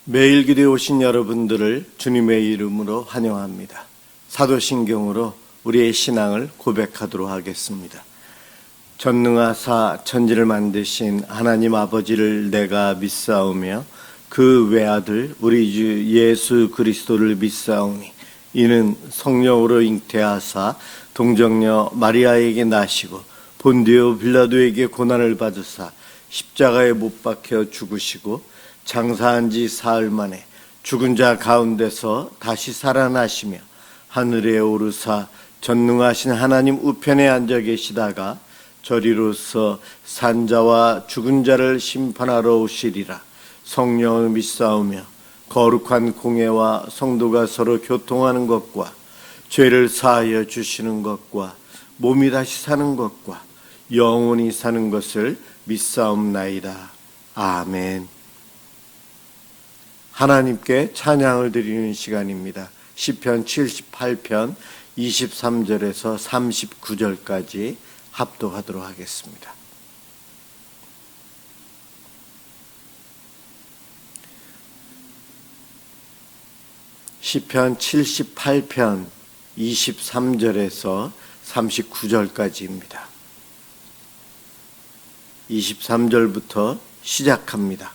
매일 기도에 오신 여러분들을 주님의 이름으로 환영합니다. 사도신경으로 우리의 신앙을 고백하도록 하겠습니다. 전능하사 천지를 만드신 하나님 아버지를 내가 믿사오며 그 외아들 우리 주 예수 그리스도를 믿사오니 이는 성령으로 잉태하사 동정녀 마리아에게 나시고 본디오 빌라도에게 고난을 받으사 십자가에 못 박혀 죽으시고 장사한 지 사흘 만에 죽은 자 가운데서 다시 살아나시며 하늘에 오르사 전능하신 하나님 우편에 앉아 계시다가 저리로서 산자와 죽은 자를 심판하러 오시리라. 성령을 믿사오며 거룩한 공회와 성도가 서로 교통하는 것과 죄를 사하여 주시는 것과 몸이 다시 사는 것과 영원히 사는 것을 믿사옵나이다. 아멘. 하나님께 찬양을 드리는 시간입니다. 시편 78편 23절에서 39절까지 합독하도록 하겠습니다. 시편 78편 23절에서 39절까지입니다. 23절부터 시작합니다.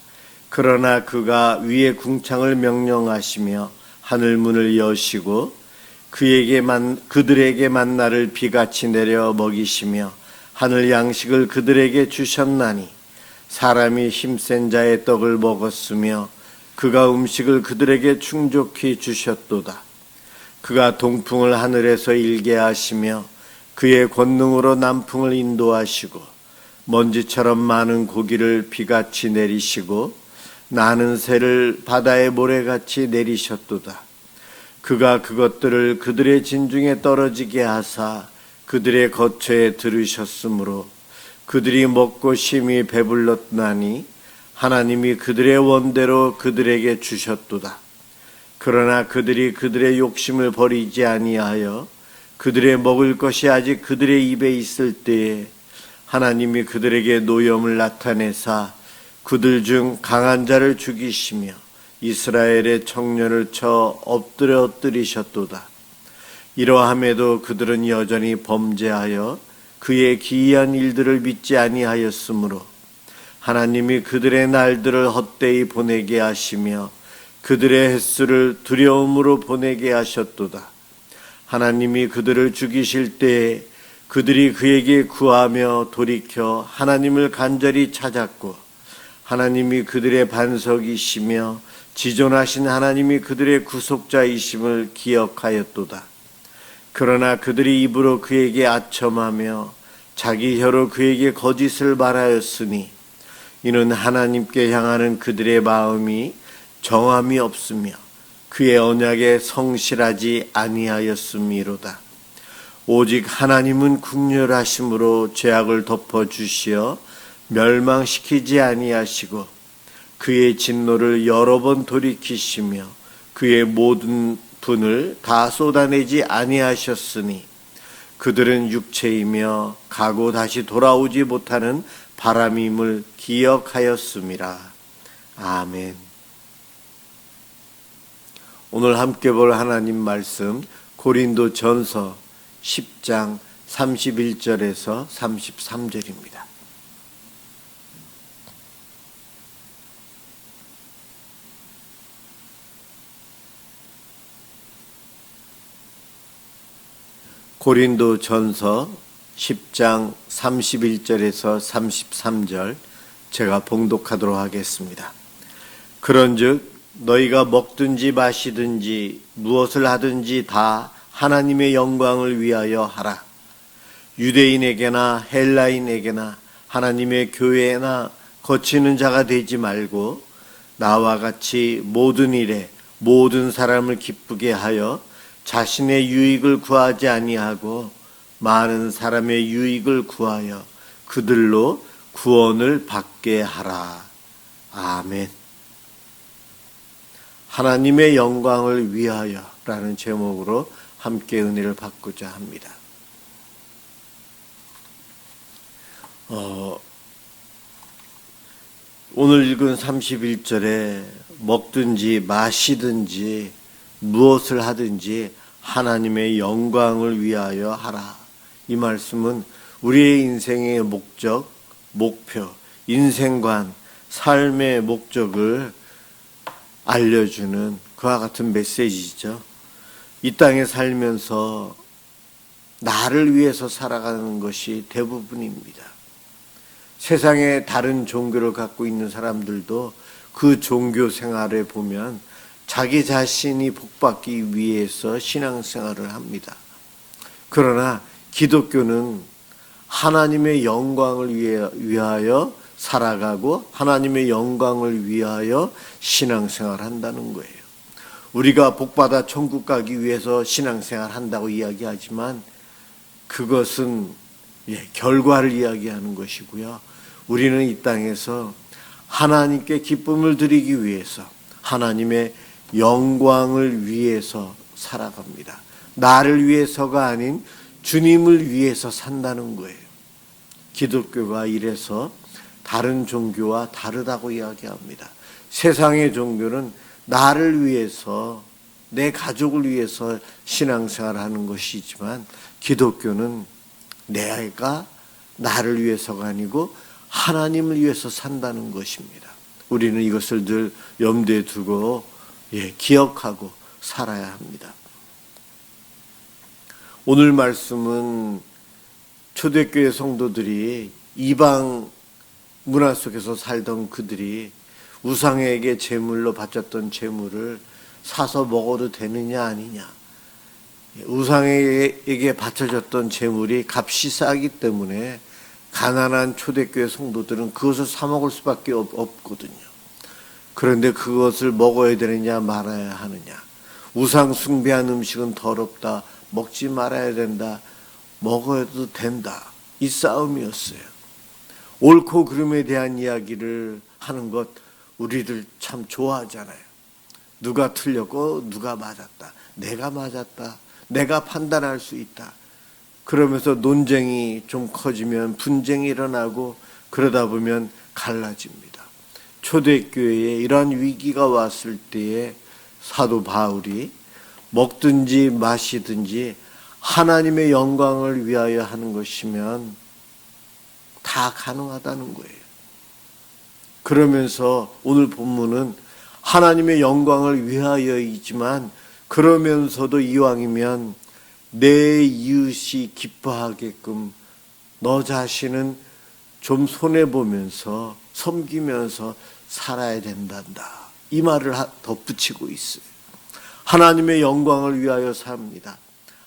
그러나 그가 위의 궁창을 명령하시며 하늘문을 여시고 그들에게 만나를 비같이 내려 먹이시며 하늘 양식을 그들에게 주셨나니 사람이 힘센 자의 떡을 먹었으며 그가 음식을 그들에게 충족히 주셨도다. 그가 동풍을 하늘에서 일게 하시며 그의 권능으로 남풍을 인도하시고 먼지처럼 많은 고기를 비같이 내리시고 나는 새를 바다의 모래같이 내리셨도다. 그가 그것들을 그들의 진중에 떨어지게 하사 그들의 거처에 들으셨으므로 그들이 먹고 심히 배불렀나니 하나님이 그들의 원대로 그들에게 주셨도다. 그러나 그들이 그들의 욕심을 버리지 아니하여 그들의 먹을 것이 아직 그들의 입에 있을 때에 하나님이 그들에게 노염을 나타내사 그들 중 강한 자를 죽이시며 이스라엘의 청년을 쳐 엎드려뜨리셨도다. 이러함에도 그들은 여전히 범죄하여 그의 기이한 일들을 믿지 아니하였으므로 하나님이 그들의 날들을 헛되이 보내게 하시며 그들의 횟수를 두려움으로 보내게 하셨도다. 하나님이 그들을 죽이실 때에 그들이 그에게 구하며 돌이켜 하나님을 간절히 찾았고 하나님이 그들의 반석이시며 지존하신 하나님이 그들의 구속자이심을 기억하였도다. 그러나 그들이 입으로 그에게 아첨하며 자기 혀로 그에게 거짓을 말하였으니 이는 하나님께 향하는 그들의 마음이 정함이 없으며 그의 언약에 성실하지 아니하였음이로다. 오직 하나님은 긍휼하심으로 죄악을 덮어주시어 멸망시키지 아니하시고 그의 진노를 여러 번 돌이키시며 그의 모든 분을 다 쏟아내지 아니하셨으니 그들은 육체이며 가고 다시 돌아오지 못하는 바람임을 기억하였음이라. 아멘. 오늘 함께 볼 하나님 말씀 고린도전서 10장 31절에서 33절입니다. 고린도전서 10장 31절에서 33절 제가 봉독하도록 하겠습니다. 그런즉 너희가 먹든지 마시든지 무엇을 하든지 다 하나님의 영광을 위하여 하라. 유대인에게나 헬라인에게나 하나님의 교회나 거치는 자가 되지 말고 나와 같이 모든 일에 모든 사람을 기쁘게 하여 자신의 유익을 구하지 아니하고 많은 사람의 유익을 구하여 그들로 구원을 받게 하라. 아멘. 하나님의 영광을 위하여 라는 제목으로 함께 은혜를 받고자 합니다. 오늘 읽은 31절에 먹든지 마시든지 무엇을 하든지 하나님의 영광을 위하여 하라. 이 말씀은 우리의 인생의 목적, 목표, 인생관, 삶의 목적을 알려주는 그와 같은 메시지죠. 이 땅에 살면서 나를 위해서 살아가는 것이 대부분입니다. 세상에 다른 종교를 갖고 있는 사람들도 그 종교 생활에 보면 자기 자신이 복받기 위해서 신앙생활을 합니다. 그러나 기독교는 하나님의 영광을 위하여 살아가고 하나님의 영광을 위하여 신앙생활을 한다는 거예요. 우리가 복받아 천국 가기 위해서 신앙생활 한다고 이야기하지만 그것은 결과를 이야기하는 것이고요. 우리는 이 땅에서 하나님께 기쁨을 드리기 위해서 하나님의 영광을 위해서 살아갑니다. 나를 위해서가 아닌 주님을 위해서 산다는 거예요. 기독교가 이래서 다른 종교와 다르다고 이야기합니다. 세상의 종교는 나를 위해서, 내 가족을 위해서 신앙생활을 하는 것이지만 기독교는 내가 나를 위해서가 아니고 하나님을 위해서 산다는 것입니다. 우리는 이것을 늘 염두에 두고 기억하고 살아야 합니다. 오늘 말씀은 초대교회 성도들이 이방 문화 속에서 살던 그들이 우상에게 제물로 바쳤던 제물을 사서 먹어도 되느냐 아니냐. 우상에게 바쳐졌던 제물이 값이 싸기 때문에 가난한 초대교회 성도들은 그것을 사 먹을 수밖에 없거든요. 그런데 그것을 먹어야 되느냐 말아야 하느냐. 우상 숭배한 음식은 더럽다. 먹지 말아야 된다. 먹어도 된다. 이 싸움이었어요. 옳고 그름에 대한 이야기를 하는 것 우리들 참 좋아하잖아요. 누가 틀렸고 누가 맞았다. 내가 맞았다. 내가 판단할 수 있다. 그러면서 논쟁이 좀 커지면 분쟁이 일어나고 그러다 보면 갈라집니다. 초대교회에 이러한 위기가 왔을 때에 사도 바울이 먹든지 마시든지 하나님의 영광을 위하여 하는 것이면 다 가능하다는 거예요. 그러면서 오늘 본문은 하나님의 영광을 위하여이지만 그러면서도 이왕이면 내 이웃이 기뻐하게끔 너 자신은 좀 손해보면서 섬기면서 살아야 된단다. 이 말을 덧붙이고 있어요. 하나님의 영광을 위하여 삽니다.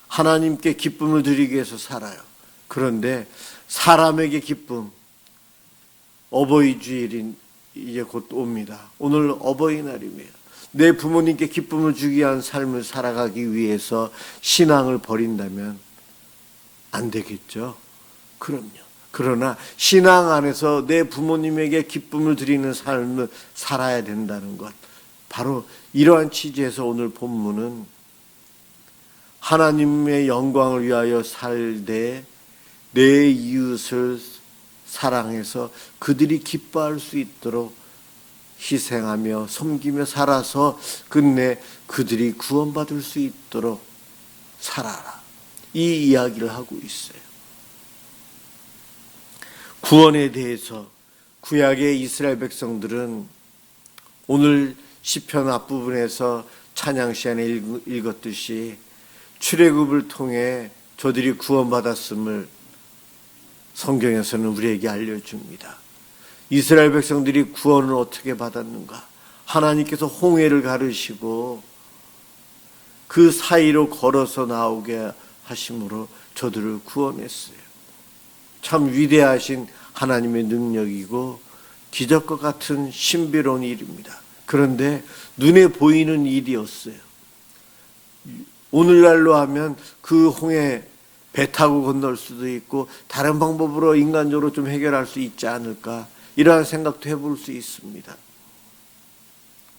하나님께 기쁨을 드리기 위해서 살아요. 그런데 사람에게 기쁨, 어버이 주일이 이제 곧 옵니다. 오늘 어버이날입니다. 내 부모님께 기쁨을 주기 위한 삶을 살아가기 위해서 신앙을 버린다면 안 되겠죠? 그럼요. 그러나 신앙 안에서 내 부모님에게 기쁨을 드리는 삶을 살아야 된다는 것. 바로 이러한 취지에서 오늘 본문은 하나님의 영광을 위하여 살되 내 이웃을 사랑해서 그들이 기뻐할 수 있도록 희생하며 섬기며 살아서 끝내 그들이 구원받을 수 있도록 살아라. 이 이야기를 하고 있어요. 구원에 대해서 구약의 이스라엘 백성들은 오늘 시편 앞부분에서 찬양 시간에 읽었듯이 출애굽을 통해 저들이 구원받았음을 성경에서는 우리에게 알려줍니다. 이스라엘 백성들이 구원을 어떻게 받았는가? 하나님께서 홍해를 가르시고 그 사이로 걸어서 나오게 하심으로 저들을 구원했어요. 참 위대하신 하나님의 능력이고 기적과 같은 신비로운 일입니다. 그런데 눈에 보이는 일이었어요. 오늘날로 하면 그 홍해 배 타고 건널 수도 있고 다른 방법으로 인간적으로 좀 해결할 수 있지 않을까 이러한 생각도 해볼 수 있습니다.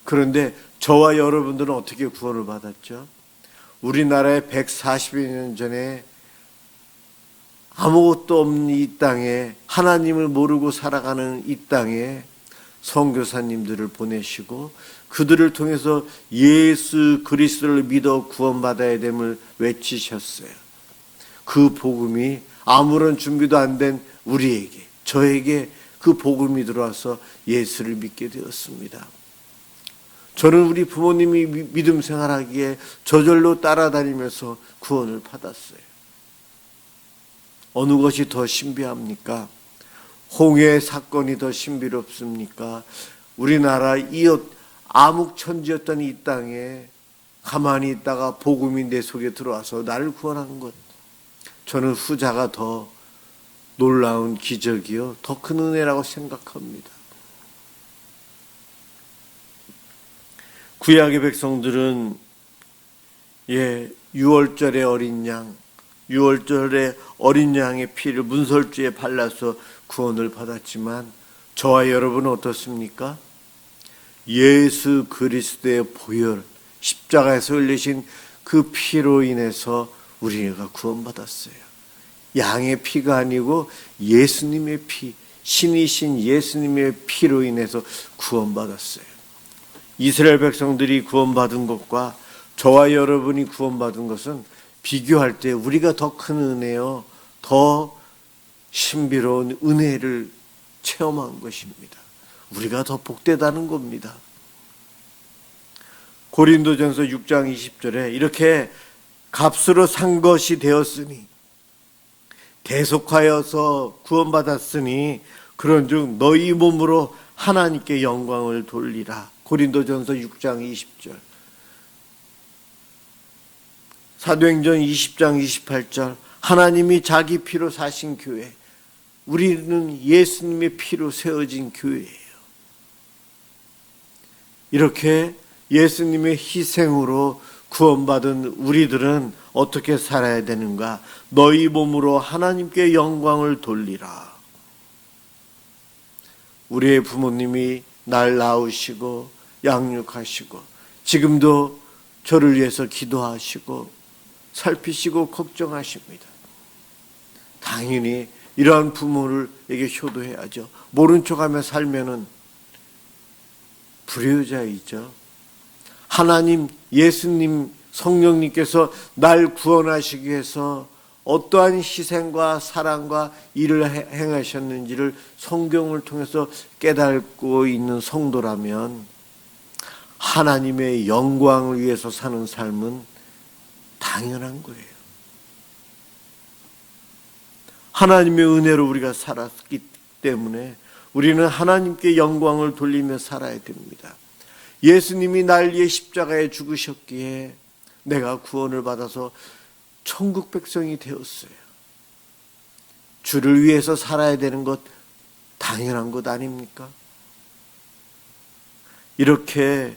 그런데 저와 여러분들은 어떻게 구원을 받았죠? 우리나라에 140여 년 전에 아무것도 없는 이 땅에 하나님을 모르고 살아가는 이 땅에 선교사님들을 보내시고 그들을 통해서 예수 그리스도를 믿어 구원받아야 됨을 외치셨어요. 그 복음이 아무런 준비도 안 된 우리에게, 저에게 그 복음이 들어와서 예수를 믿게 되었습니다. 저는 우리 부모님이 믿음 생활하기에 저절로 따라다니면서 구원을 받았어요. 어느 것이 더 신비합니까? 홍해 사건이 더 신비롭습니까? 우리나라 암흑천지였던 이 땅에 가만히 있다가 복음이 내 속에 들어와서 나를 구원한 것. 저는 후자가 더 놀라운 기적이요, 더 큰 은혜라고 생각합니다. 구약의 백성들은 유월절의 어린 양, 유월절의 어린 양의 피를 문설주에 발라서 구원을 받았지만 저와 여러분은 어떻습니까? 예수 그리스도의 보혈, 십자가에서 흘리신 그 피로 인해서 우리가 구원받았어요. 양의 피가 아니고 예수님의 피, 신이신 예수님의 피로 인해서 구원받았어요. 이스라엘 백성들이 구원받은 것과 저와 여러분이 구원받은 것은 비교할 때 우리가 더 큰 은혜요, 더 신비로운 은혜를 체험한 것입니다. 우리가 더 복되다는 겁니다. 고린도전서 6장 20절에 이렇게 값으로 산 것이 되었으니 대속하여서 구원받았으니 그런즉 너희 몸으로 하나님께 영광을 돌리라. 고린도전서 6장 20절. 사도행전 20장 28절. 하나님이 자기 피로 사신 교회, 우리는 예수님의 피로 세워진 교회예요. 이렇게 예수님의 희생으로 구원받은 우리들은 어떻게 살아야 되는가? 너희 몸으로 하나님께 영광을 돌리라. 우리의 부모님이 날 낳으시고 양육하시고 지금도 저를 위해서 기도하시고 살피시고 걱정하십니다. 당연히 이러한 부모에게 효도해야죠. 모른 척하며 살면은 불효자이죠. 하나님, 예수님, 성령님께서 날 구원하시기 위해서 어떠한 희생과 사랑과 일을 행하셨는지를 성경을 통해서 깨닫고 있는 성도라면 하나님의 영광을 위해서 사는 삶은 당연한 거예요. 하나님의 은혜로 우리가 살았기 때문에 우리는 하나님께 영광을 돌리며 살아야 됩니다. 예수님이 날 위해 십자가에 죽으셨기에 내가 구원을 받아서 천국 백성이 되었어요. 주를 위해서 살아야 되는 것 당연한 것 아닙니까? 이렇게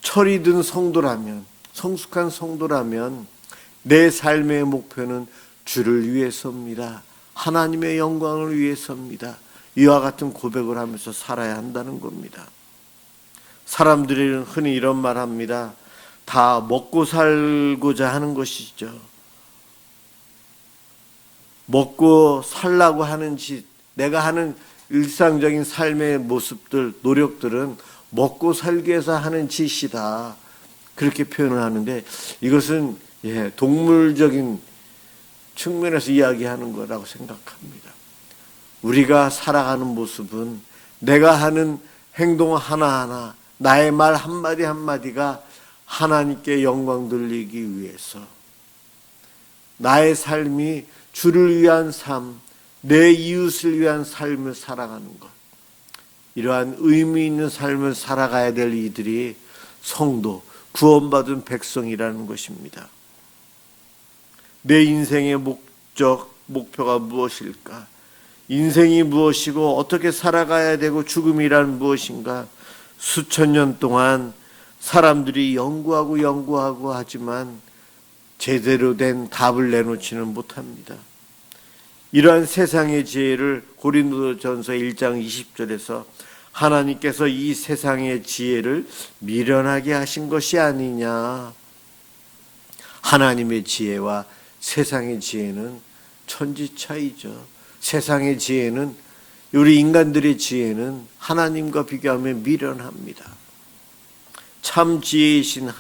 철이 든 성도라면, 성숙한 성도라면 내 삶의 목표는 주를 위해서입니다. 하나님의 영광을 위해서입니다. 이와 같은 고백을 하면서 살아야 한다는 겁니다. 사람들이 흔히 이런 말 합니다. 다 먹고 살고자 하는 것이죠. 먹고 살라고 하는 짓, 내가 하는 일상적인 삶의 모습들, 노력들은 먹고 살기 위해서 하는 짓이다. 그렇게 표현을 하는데 이것은 동물적인 측면에서 이야기하는 거라고 생각합니다. 우리가 살아가는 모습은 내가 하는 행동 하나하나, 나의 말 한마디 한마디가 하나님께 영광 돌리기 위해서 나의 삶이 주를 위한 삶, 내 이웃을 위한 삶을 살아가는 것, 이러한 의미 있는 삶을 살아가야 될 이들이 성도, 구원받은 백성이라는 것입니다. 내 인생의 목적, 목표가 무엇일까? 인생이 무엇이고 어떻게 살아가야 되고 죽음이란 무엇인가? 수천 년 동안 사람들이 연구하고 하지만 제대로 된 답을 내놓지는 못합니다. 이러한 세상의 지혜를 고린도전서 1장 20절에서 하나님께서 이 세상의 지혜를 미련하게 하신 것이 아니냐. 하나님의 지혜와 세상의 지혜는 천지 차이죠. 세상의 지혜는 우리 인간들의 지혜는 하나님과 비교하면 미련합니다. 참 지혜이신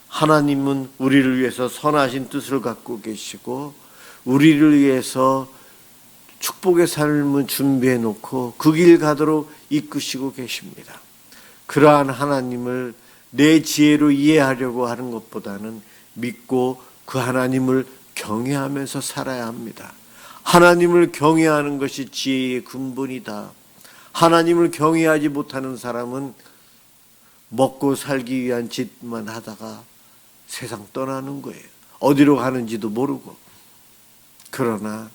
하나님은 우리를 위해서 선하신 뜻을 갖고 계시고 우리를 위해서 축복의 삶을 준비해 놓고 그 길 가도록 이끄시고 계십니다. 그러한 하나님을 내 지혜로 이해하려고 하는 것보다는 믿고 그 하나님을 경외하면서 살아야 합니다. 하나님을 경외하는 것이 지혜의 근본이다. 하나님을 경외하지 못하는 사람은 먹고 살기 위한 짓만 하다가 세상 떠나는 거예요. 어디로 가는지도 모르고. 그러나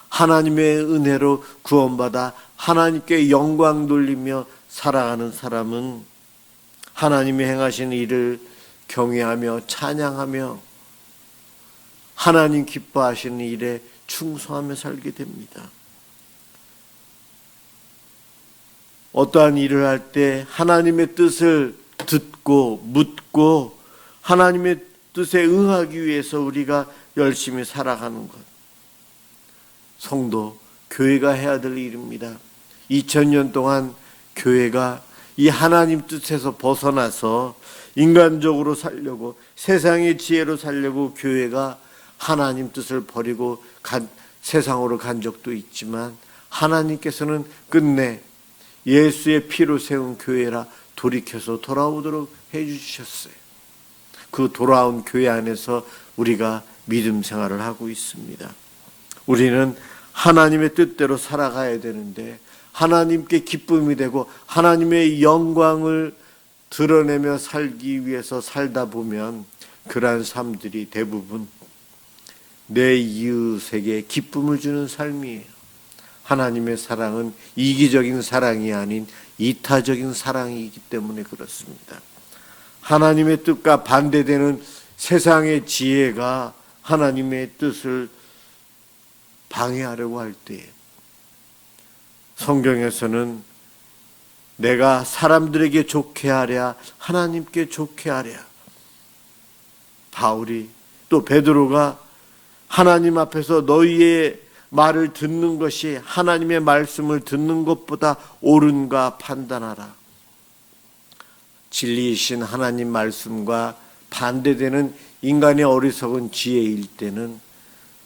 하나님의 은혜로 구원받아 하나님께 영광 돌리며 살아가는 사람은 하나님이 행하신 일을 경외하며 찬양하며 하나님 기뻐하시는 일에 충성하며 살게 됩니다. 어떠한 일을 할 때 하나님의 뜻을 듣고 묻고 하나님의 뜻에 응하기 위해서 우리가 열심히 살아가는 것. 성도, 교회가 해야 될 일입니다. 2000년 동안 교회가 이 하나님 뜻에서 벗어나서 인간적으로 살려고 세상의 지혜로 살려고 교회가 하나님 뜻을 버리고 세상으로 간 적도 있지만 하나님께서는 끝내 예수의 피로 세운 교회라 돌이켜서 돌아오도록 해주셨어요. 그 돌아온 교회 안에서 우리가 믿음 생활을 하고 있습니다. 우리는 하나님의 뜻대로 살아가야 되는데 하나님께 기쁨이 되고 하나님의 영광을 드러내며 살기 위해서 살다 보면 그러한 삶들이 대부분 내 이웃에게 기쁨을 주는 삶이에요. 하나님의 사랑은 이기적인 사랑이 아닌 이타적인 사랑이기 때문에 그렇습니다. 하나님의 뜻과 반대되는 세상의 지혜가 하나님의 뜻을 방해하려고 할 때 성경에서는 내가 사람들에게 좋게 하랴 하나님께 좋게 하랴. 바울이 또 베드로가 하나님 앞에서 너희의 말을 듣는 것이 하나님의 말씀을 듣는 것보다 옳은가 판단하라. 진리이신 하나님 말씀과 반대되는 인간의 어리석은 지혜일 때는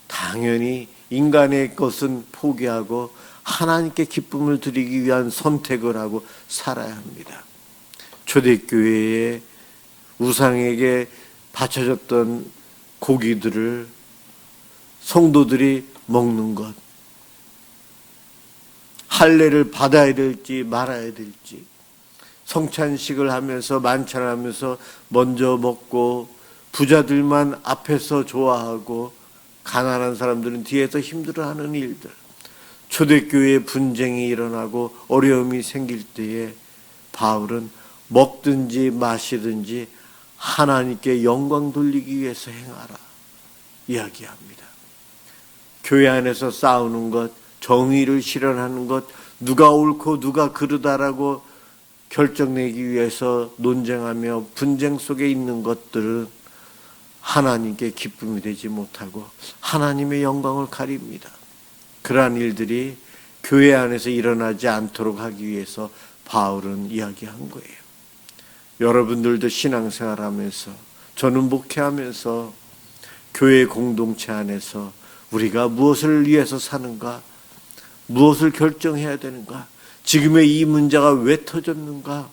당연히 인간의 것은 포기하고 하나님께 기쁨을 드리기 위한 선택을 하고 살아야 합니다. 초대교회의 우상에게 바쳐졌던 고기들을 성도들이 먹는 것, 할례를 받아야 될지 말아야 될지, 성찬식을 하면서 만찬하면서 먼저 먹고 부자들만 앞에서 좋아하고 가난한 사람들은 뒤에서 힘들어하는 일들, 초대교회에 분쟁이 일어나고 어려움이 생길 때에 바울은 먹든지 마시든지 하나님께 영광 돌리기 위해서 행하라 이야기합니다. 교회 안에서 싸우는 것, 정의를 실현하는 것, 누가 옳고 누가 그르다라고 결정내기 위해서 논쟁하며 분쟁 속에 있는 것들은 하나님께 기쁨이 되지 못하고 하나님의 영광을 가립니다. 그러한 일들이 교회 안에서 일어나지 않도록 하기 위해서 바울은 이야기한 거예요. 여러분들도 신앙생활하면서 저는 목회하면서 교회 공동체 안에서 우리가 무엇을 위해서 사는가, 무엇을 결정해야 되는가, 지금의 이 문제가 왜 터졌는가,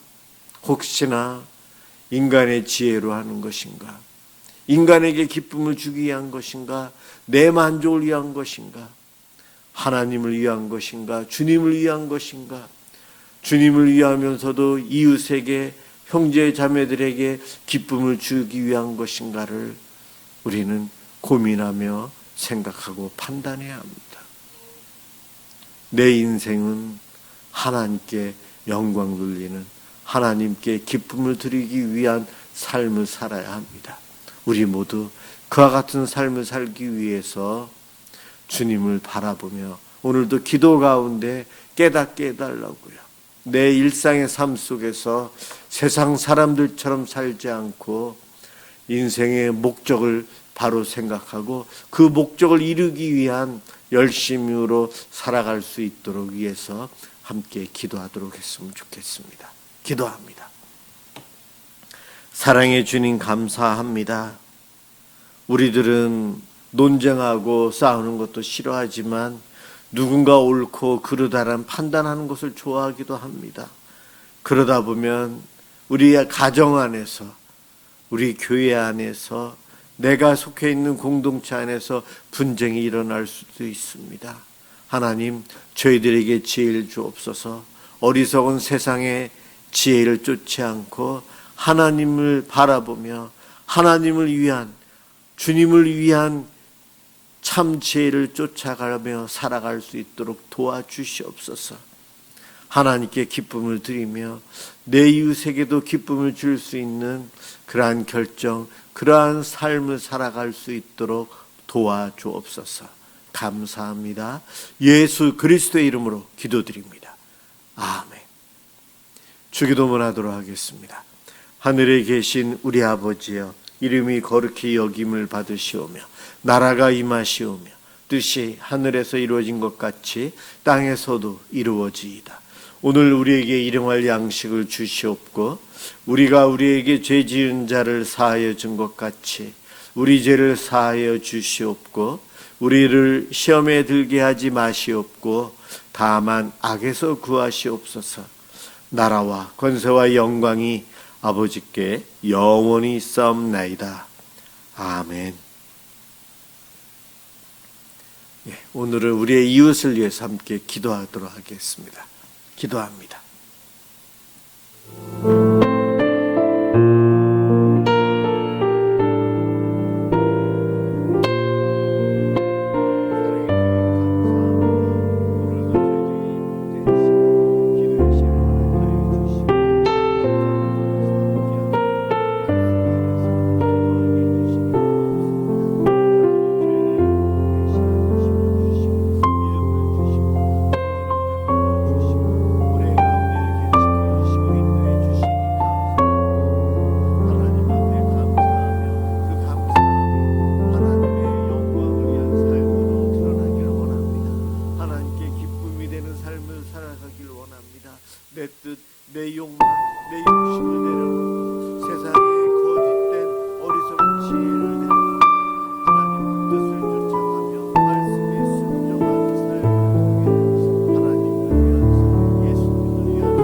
혹시나 인간의 지혜로 하는 것인가, 인간에게 기쁨을 주기 위한 것인가, 내 만족을 위한 것인가, 하나님을 위한 것인가, 주님을 위한 것인가, 주님을 위하면서도 이웃에게, 형제 자매들에게 기쁨을 주기 위한 것인가를 우리는 고민하며 생각하고 판단해야 합니다. 내 인생은 하나님께 영광 돌리는, 하나님께 기쁨을 드리기 위한 삶을 살아야 합니다. 우리 모두 그와 같은 삶을 살기 위해서 주님을 바라보며 오늘도 기도 가운데 깨닫게 해달라고요. 내 일상의 삶 속에서 세상 사람들처럼 살지 않고 인생의 목적을 바로 생각하고 그 목적을 이루기 위한 열심으로 살아갈 수 있도록 위해서 함께 기도하도록 했으면 좋겠습니다. 기도합니다. 사랑해 주님 감사합니다. 우리들은 논쟁하고 싸우는 것도 싫어하지만 누군가 옳고 그르다란 판단하는 것을 좋아하기도 합니다. 그러다 보면 우리의 가정 안에서, 우리 교회 안에서, 내가 속해 있는 공동체 안에서 분쟁이 일어날 수도 있습니다. 하나님, 저희들에게 지혜를 주옵소서. 어리석은 세상의 지혜를 쫓지 않고 하나님을 바라보며 하나님을 위한, 주님을 위한 참 지혜를 쫓아가며 살아갈 수 있도록 도와주시옵소서. 하나님께 기쁨을 드리며 내 이웃에게도 기쁨을 줄 수 있는 그러한 결정, 그러한 삶을 살아갈 수 있도록 도와주옵소서. 감사합니다. 예수 그리스도의 이름으로 기도드립니다. 아멘. 주기도문 하도록 하겠습니다. 하늘에 계신 우리 아버지여, 이름이 거룩히 여김을 받으시오며 나라가 임하시오며 뜻이 하늘에서 이루어진 것 같이 땅에서도 이루어지이다. 오늘 우리에게 일용할 양식을 주시옵고 우리가 우리에게 죄 지은 자를 사하여 준 것 같이 우리 죄를 사하여 주시옵고 우리를 시험에 들게 하지 마시옵고 다만 악에서 구하시옵소서. 나라와 권세와 영광이 아버지께 영원히 있사옵나이다. 아멘. 오늘은 우리의 이웃을 위해서 함께 기도하도록 하겠습니다. 기도합니다. 내 뜻, 내 욕망, 내 욕심을 내려놓고 세상의 거짓된 어리석은 지혜를 내려놓고 하나님 뜻을 쫓아가며 말씀에 순종하는 삶을 통해 하나님을 위하여 예수님을 위하여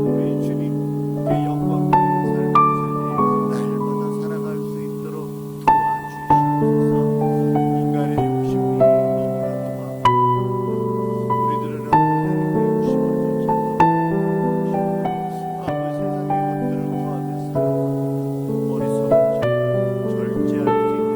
우리 주님께 영광 돌리는 삶을 살게 날마다 살아갈 수 있도록 도와주시옵소서. 인간의 욕심이 너무나 많고 우리들은 하나님의 욕심을 쫓아가고 세상의 것들을 구하며 살아갑니다. 어리석은 저희를 절제할 수 있는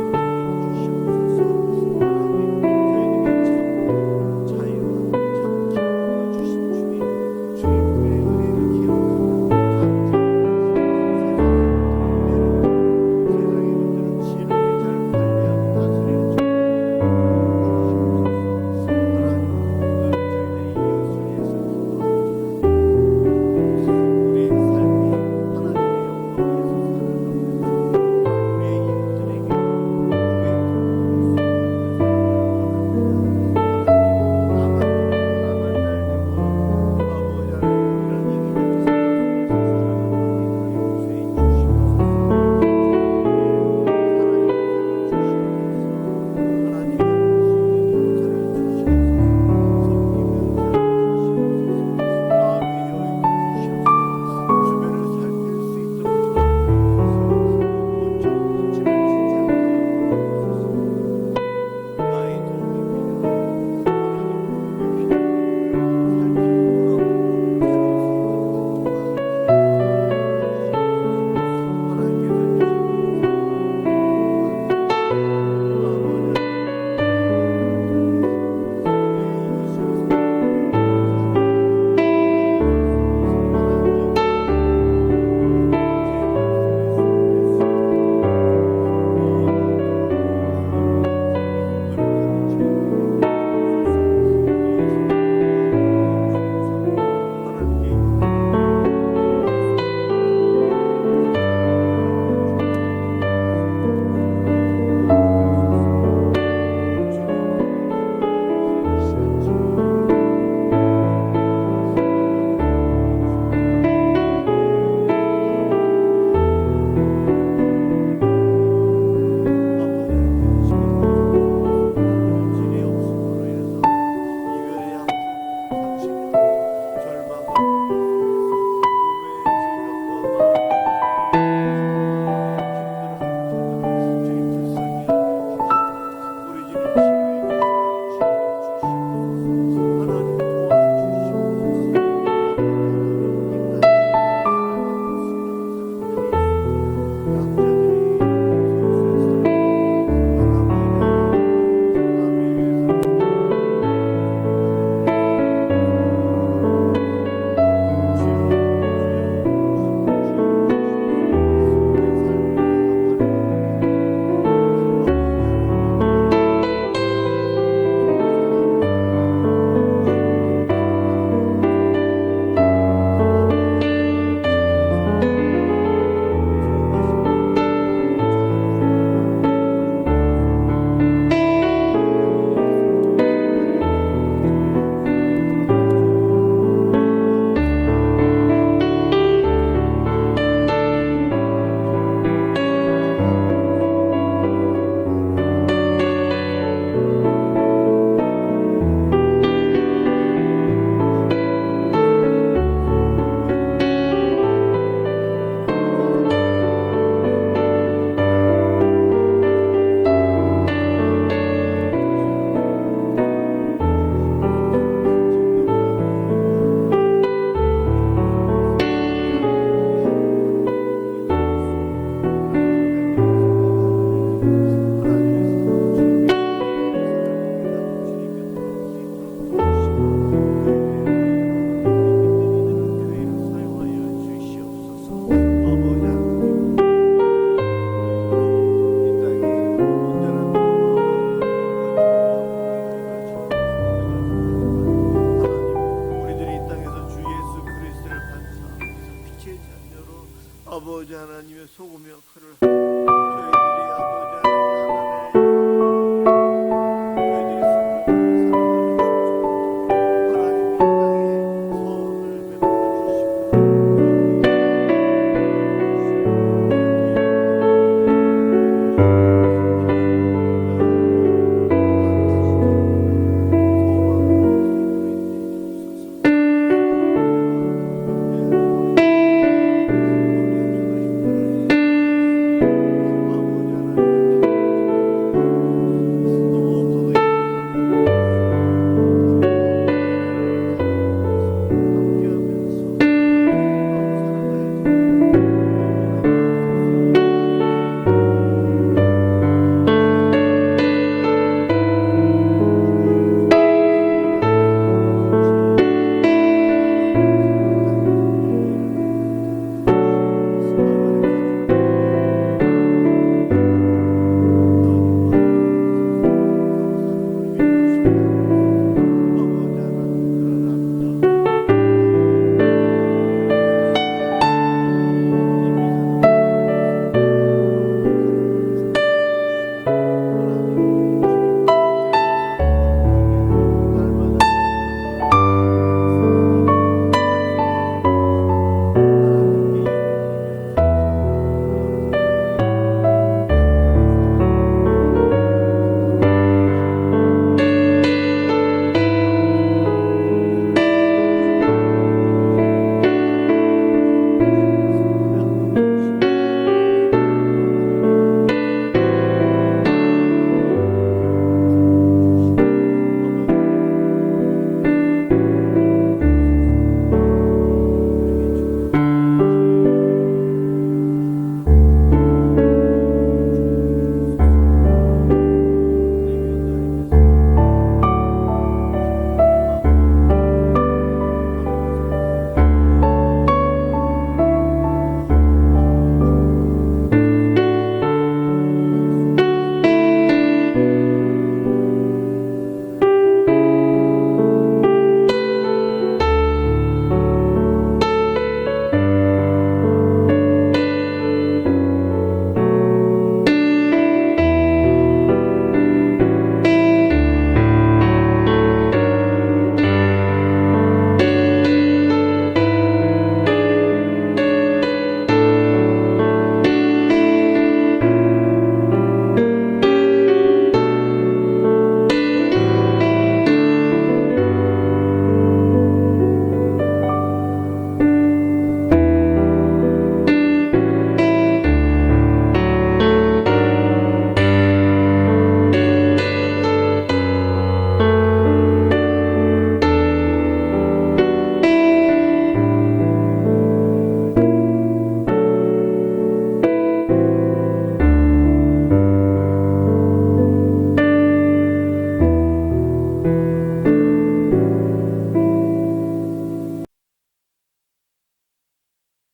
아버지 하나님의 소금 역할을